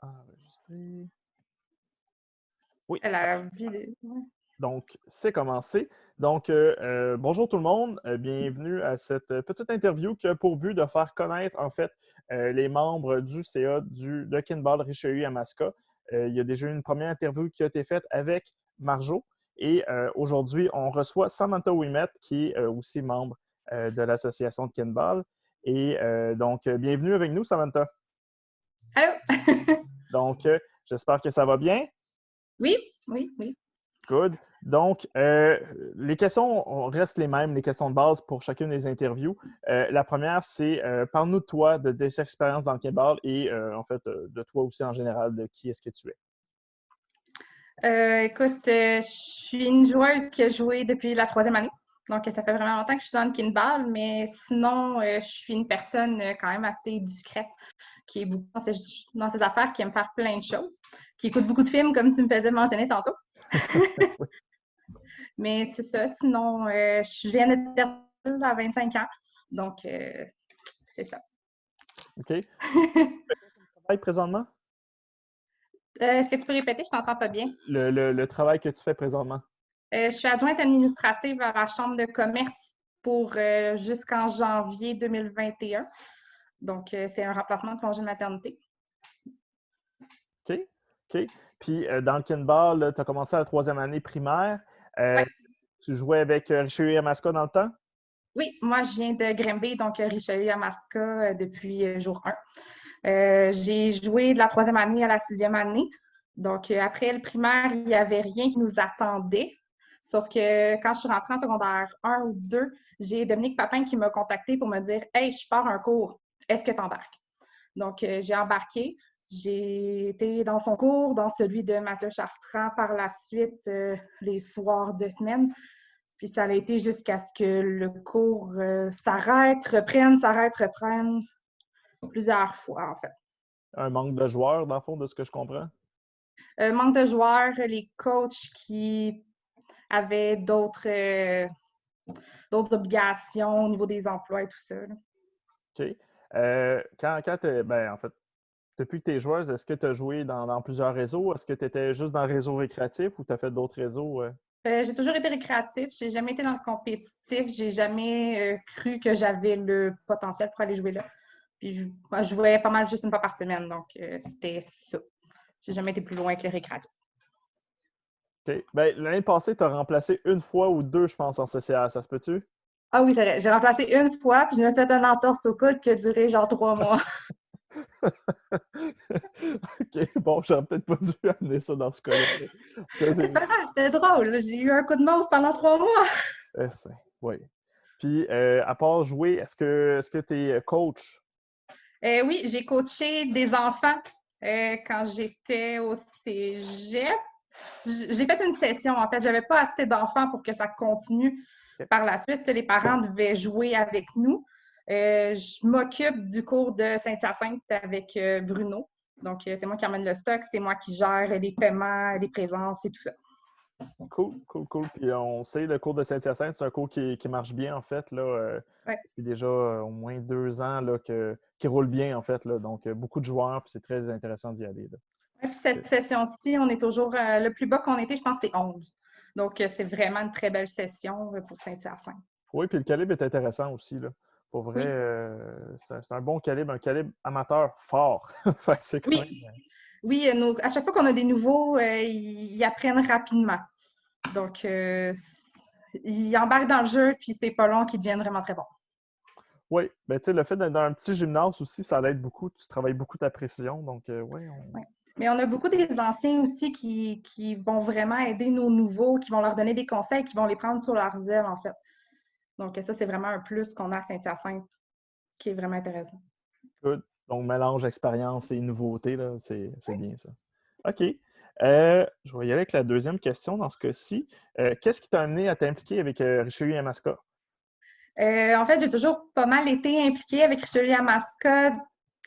Enregistrer. Oui. La vidéo. Ouais. Donc, c'est commencé. Donc, bonjour tout le monde. Bienvenue à cette petite interview qui a pour but de faire connaître, en fait, les membres du CA de Kinball Richelieu-Yamaska. Il y a déjà eu une première interview qui a été faite avec Marjo. Et aujourd'hui, on reçoit Samantha Ouimet, qui est aussi membre de l'association de Kinball. Et donc, bienvenue avec nous, Samantha. Allô? Donc, j'espère que ça va bien. Oui, oui, oui. Good. Donc, les questions restent les mêmes, les questions de base pour chacune des interviews. La première, c'est parle-nous de toi, de tes expériences dans le Kinball et en fait, de toi aussi en général, de qui est-ce que tu es. Écoute, je suis une joueuse qui a joué depuis la 3e année. Donc, ça fait vraiment longtemps que je suis dans le kinball, mais sinon, je suis une personne quand même assez discrète, qui est beaucoup dans ses affaires, qui aime faire plein de choses, qui écoute beaucoup de films, comme tu me faisais mentionner tantôt. Oui. Mais c'est ça. Sinon, je viens de terminer à 25 ans. Donc, c'est ça. OK. Tu fais quoi comme travail présentement? Est-ce que tu peux répéter? Je t'entends pas bien. Le travail que tu fais présentement. Je suis adjointe administrative à la Chambre de commerce pour jusqu'en janvier 2021. Donc, c'est un remplacement de congé de maternité. OK. OK. Puis, dans le Kinball, tu as commencé à la 3e année primaire. Ouais. Tu jouais avec Richelieu-Yamaska dans le temps? Oui, moi, je viens de Grimby, donc Richelieu-Yamaska depuis jour 1. J'ai joué de la 3e année à la 6e année. Donc, après le primaire, il n'y avait rien qui nous attendait. Sauf que quand je suis rentrée en secondaire 1 ou 2, j'ai Dominique Papin qui m'a contacté pour me dire « Hey, je pars un cours. Est-ce que tu embarques? » Donc, j'ai embarqué. J'ai été dans son cours, dans celui de Mathieu Chartrand par la suite, les soirs de semaine. Puis ça a été jusqu'à ce que le cours s'arrête, reprenne plusieurs fois, en fait. Un manque de joueurs, dans le fond, de ce que je comprends. Manque de joueurs, les coachs qui avaient d'autres obligations au niveau des emplois et tout ça. Là. OK. En fait, depuis que tu es joueuse, est-ce que tu as joué dans plusieurs réseaux? Est-ce que tu étais juste dans le réseau récréatif ou tu as fait d'autres réseaux? J'ai toujours été récréatif, j'ai jamais été dans le compétitif, j'ai jamais cru que j'avais le potentiel pour aller jouer là. Puis je jouais pas mal juste une fois par semaine, donc c'était ça. J'ai jamais été plus loin que les récréatifs. OK. Ben, l'année passée, tu as remplacé une fois ou deux, je pense, en CCR. Ça se peut-tu? Ah oui, c'est vrai. J'ai remplacé une fois, puis je me suis fait une entorse au coude qui a duré genre 3 mois. OK. Bon, j'aurais peut-être pas dû amener ça dans ce cas-là. En tout cas, C'est pas grave, c'était drôle. J'ai eu un coup de mauve pendant 3 mois. Oui. Puis, à part jouer, est-ce que tu es coach? Oui, j'ai coaché des enfants quand j'étais au cégep. J'ai fait une session, en fait. J'avais pas assez d'enfants pour que ça continue OK. par la suite. Les parents devaient jouer avec nous. Je m'occupe du cours de Saint-Hyacinthe avec Bruno. Donc, c'est moi qui emmène le stock, c'est moi qui gère les paiements, les présences et tout ça. Cool, cool, cool. Puis, on sait, le cours de Saint-Hyacinthe, c'est un cours qui marche bien, en fait, là. Ouais. Depuis déjà au moins 2 ans là, qui roule bien, en fait. Là. Donc, beaucoup de joueurs, puis c'est très intéressant d'y aller. Là. Ouais, puis cette session-ci, on est toujours le plus bas qu'on était, je pense, c'est 11. Donc, c'est vraiment une très belle session pour Saint-Hyacinthe. Oui, puis le calibre est intéressant aussi. Là. Pour vrai, Oui, c'est un bon calibre, un calibre amateur fort. Fait que c'est quand même. oui, oui. À chaque fois qu'on a des nouveaux, ils apprennent rapidement. Donc, ils embarquent dans le jeu, puis c'est pas long qu'ils deviennent vraiment très bons. Oui, ben, tu sais, le fait d'être dans un petit gymnase aussi, ça l'aide beaucoup. Tu travailles beaucoup ta précision. Donc, oui, Ouais. Mais on a beaucoup des anciens aussi qui vont vraiment aider nos nouveaux, qui vont leur donner des conseils, qui vont les prendre sur leurs ailes, en fait. Donc, ça, c'est vraiment un plus qu'on a à Saint-Hyacinthe qui est vraiment intéressant. good. Donc, mélange expérience et nouveauté, là, c'est bien ça. OK. Je vais y aller avec la deuxième question dans ce cas-ci. Qu'est-ce qui t'a amené à t'impliquer avec Richelieu-Yamaska? En fait, j'ai toujours pas mal été impliquée avec Richelieu-Yamaska.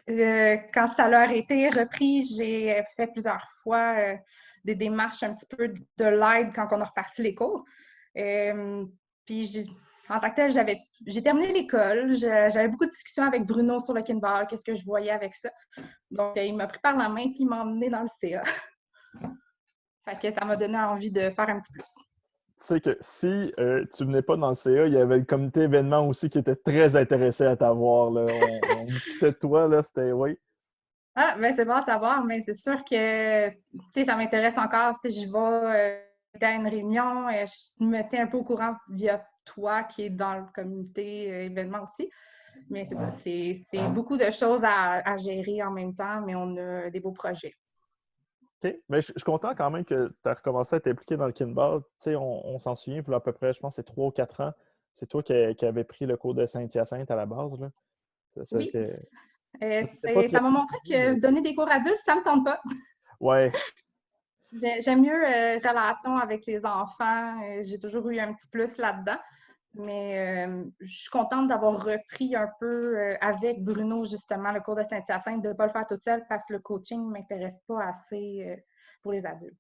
Quand ça leur a été repris, j'ai fait plusieurs fois des démarches un petit peu de l'aide quand on a reparti les cours. Puis en tant que tel, j'ai terminé l'école. J'avais beaucoup de discussions avec Bruno sur le kinball, qu'est-ce que je voyais avec ça. Donc, il m'a pris par la main puis il m'a emmené dans le CA. Fait que ça m'a donné envie de faire un petit plus. Tu sais que si tu venais pas dans le CA, il y avait le comité événement aussi qui était très intéressé à t'avoir. On discutait de toi, là, c'était oui. Ah, ben c'est bon à savoir, mais c'est sûr que ça m'intéresse encore. Je vais à une réunion, je me tiens un peu au courant via toi qui est dans le comité événement aussi. Mais c'est ça, c'est beaucoup de choses à gérer en même temps, mais on a des beaux projets. OK. Mais je suis content quand même que tu as recommencé à t'impliquer dans le kinball. Tu sais, on s'en souvient, pour à peu près, je pense, c'est 3 ou 4 ans. C'est toi qui avais pris le cours de Saint-Hyacinthe à la base, là. Oui, C'était pas très ça m'a montré connu, que mais... donner des cours adultes, ça me tente pas. Ouais, J'aime mieux relation avec les enfants. J'ai toujours eu un petit plus là-dedans. Mais je suis contente d'avoir repris un peu avec Bruno, justement, le cours de Saint-Hyacinthe, de ne pas le faire toute seule parce que le coaching ne m'intéresse pas assez pour les adultes.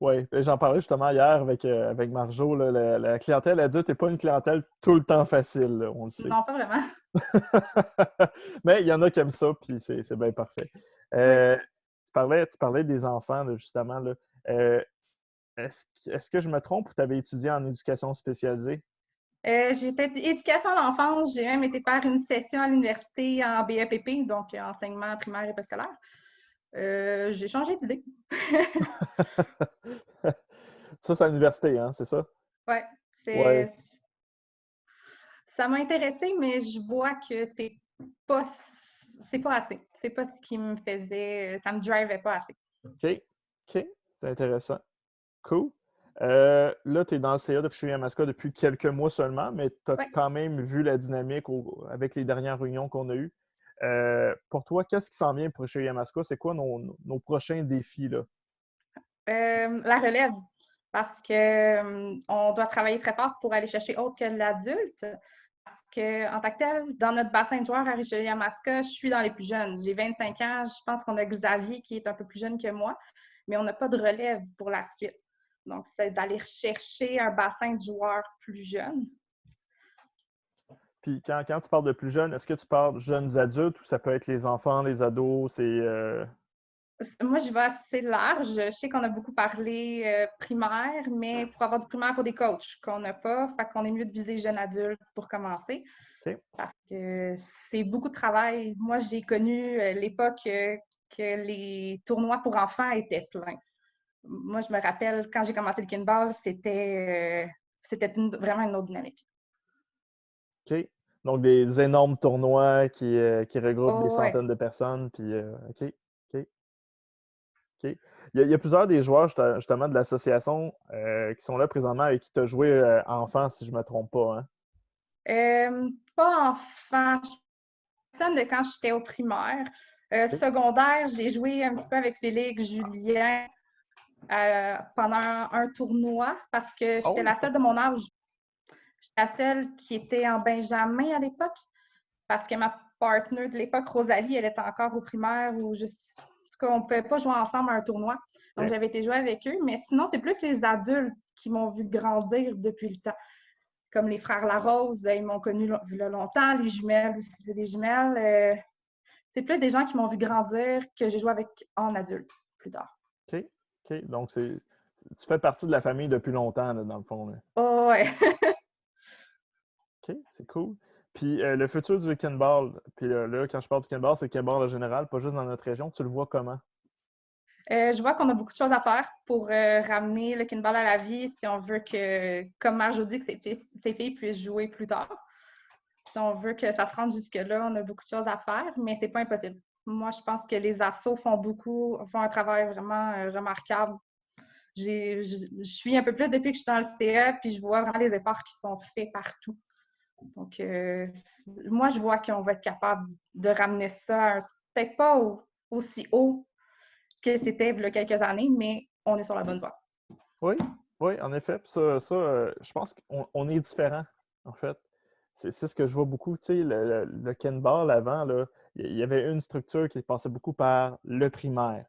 ouais. J'en parlais justement hier avec Marjo. Là, la clientèle adulte n'est pas une clientèle tout le temps facile, là, on le sait. Non, pas vraiment. Mais il y en a qui aiment ça, puis c'est bien parfait. Oui. Tu parlais des enfants, là, justement. Là. Euh, est-ce que je me trompe ou tu avais étudié en éducation spécialisée? J'ai fait éducation à l'enfance. J'ai même été faire une session à l'université en BEPP, donc enseignement primaire et préscolaire. J'ai changé d'idée. Ça, c'est à l'université, hein, c'est ça? Oui, Ouais. ça m'a intéressée, mais je vois que pas, c'est pas assez. C'est pas ce qui me faisait, ça me drivait pas assez. OK. OK. C'est intéressant. Cool. Là, tu es dans le CA depuis chez Yamaska depuis quelques mois seulement, mais tu as Ouais. quand même vu la dynamique avec les dernières réunions qu'on a eues. Pour toi, qu'est-ce qui s'en vient pour chez Yamaska? C'est quoi nos prochains défis, là? La relève, parce que on doit travailler très fort pour aller chercher autre que l'adulte. Parce qu'en tant que tel, dans notre bassin de joueurs à Richelieu-Yamaska, je suis dans les plus jeunes. J'ai 25 ans. Je pense qu'on a Xavier qui est un peu plus jeune que moi, mais on n'a pas de relève pour la suite. Donc, c'est d'aller chercher un bassin de joueurs plus jeunes. Puis quand tu parles de plus jeunes, est-ce que tu parles jeunes adultes ou ça peut être les enfants, les ados? Moi, je vais assez large. Je sais qu'on a beaucoup parlé primaire, mais pour avoir du primaire, il faut des coachs qu'on n'a pas. Fait qu'on est mieux de viser jeunes adultes pour commencer. OK. Parce que c'est beaucoup de travail. Moi, j'ai connu l'époque que les tournois pour enfants étaient pleins. Moi, je me rappelle, quand j'ai commencé le kinball, vraiment une autre dynamique. OK. Donc, des énormes tournois qui regroupent des Oh, ouais. centaines de personnes. Puis, OK. OK. OK. Il y a plusieurs des joueurs, justement, de l'association qui sont là présentement et qui t'ont joué enfant, si je ne me trompe pas. Hein? Pas enfant. Personne de quand j'étais au primaire. OK. Secondaire, j'ai joué un petit peu avec Félix, Julien pendant un tournoi parce que Oh j'étais oui, la seule de mon âge. J'étais la seule qui était en Benjamin à l'époque parce que ma partenaire de l'époque, Rosalie, elle était encore au primaire ou juste. En tout cas, on ne pouvait pas jouer ensemble à un tournoi. Donc, OK. j'avais été jouer avec eux. Mais sinon, c'est plus les adultes qui m'ont vu grandir depuis le temps. Comme les frères Larose, ils m'ont connu longtemps. Les jumelles aussi, c'est des jumelles. C'est plus des gens qui m'ont vu grandir que j'ai joué avec en adulte plus tard. OK. OK. Donc, tu fais partie de la famille depuis longtemps, là, dans le fond. Là. Oh, ouais. OK, c'est cool. Puis le futur du kinball, puis là, quand je parle du kinball, c'est le kinball en général, pas juste dans notre région. Tu le vois comment? Je vois qu'on a beaucoup de choses à faire pour ramener le kinball à la vie si on veut que, comme Marjo dit, que ses filles puissent jouer plus tard. Si on veut que ça se rende jusque-là, on a beaucoup de choses à faire, mais c'est pas impossible. Moi, je pense que les assos font un travail vraiment remarquable. Je suis un peu plus depuis que je suis dans le CA, puis je vois vraiment les efforts qui sont faits partout. Donc, moi, je vois qu'on va être capable de ramener ça, peut-être pas aussi haut que c'était il y a quelques années, mais on est sur la bonne voie. Oui, oui, en effet. Puis je pense qu'on est différent, en fait. C'est ce que je vois beaucoup. Tu sais, le kinball avant, là, il y avait une structure qui passait beaucoup par le primaire.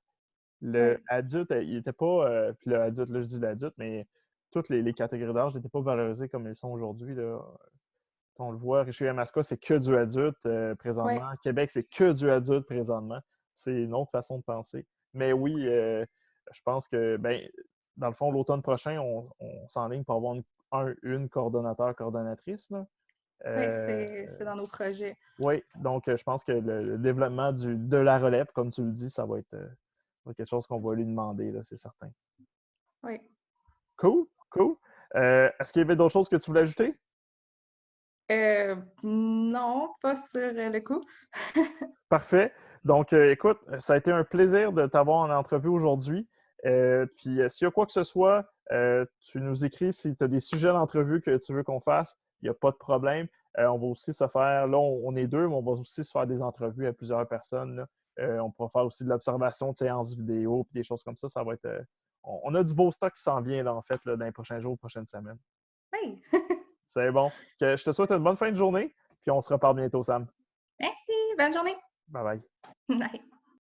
Le Oui. adulte, il n'était pas. Puis le adulte, là, je dis l'adulte, mais toutes les catégories d'âge n'étaient pas valorisées comme elles sont aujourd'hui. On le voit, Richelieu-Yamaska, c'est que du adulte Oui, présentement. Québec, c'est que du adulte présentement. C'est une autre façon de penser. Mais oui, je pense que, ben, dans le fond, l'automne prochain, on s'enligne pour avoir une coordonnateur, coordonnatrice. Là. oui, Euh, c'est dans nos projets. oui, donc je pense que le développement de la relève, comme tu le dis, ça va être quelque chose qu'on va lui demander, là, c'est certain. Oui. Cool, cool. Est-ce qu'il y avait d'autres choses que tu voulais ajouter? Non, pas sur le coup. Parfait. Donc, écoute, ça a été un plaisir de t'avoir en entrevue aujourd'hui. Puis, s'il y a quoi que ce soit, tu nous écris si tu as des sujets d'entrevue que tu veux qu'on fasse. Il n'y a pas de problème. On va aussi se faire, là, on est deux, mais on va aussi se faire des entrevues à plusieurs personnes. Là. On pourra faire aussi de l'observation de séances vidéo puis des choses comme ça. Ça va être. On a du beau stock qui s'en vient, là, en fait, là, dans les prochains jours, prochaines semaines. Oui. C'est bon. Je te souhaite une bonne fin de journée, puis on se reparle bientôt, Sam. Merci. Bonne journée. Bye bye. Bye.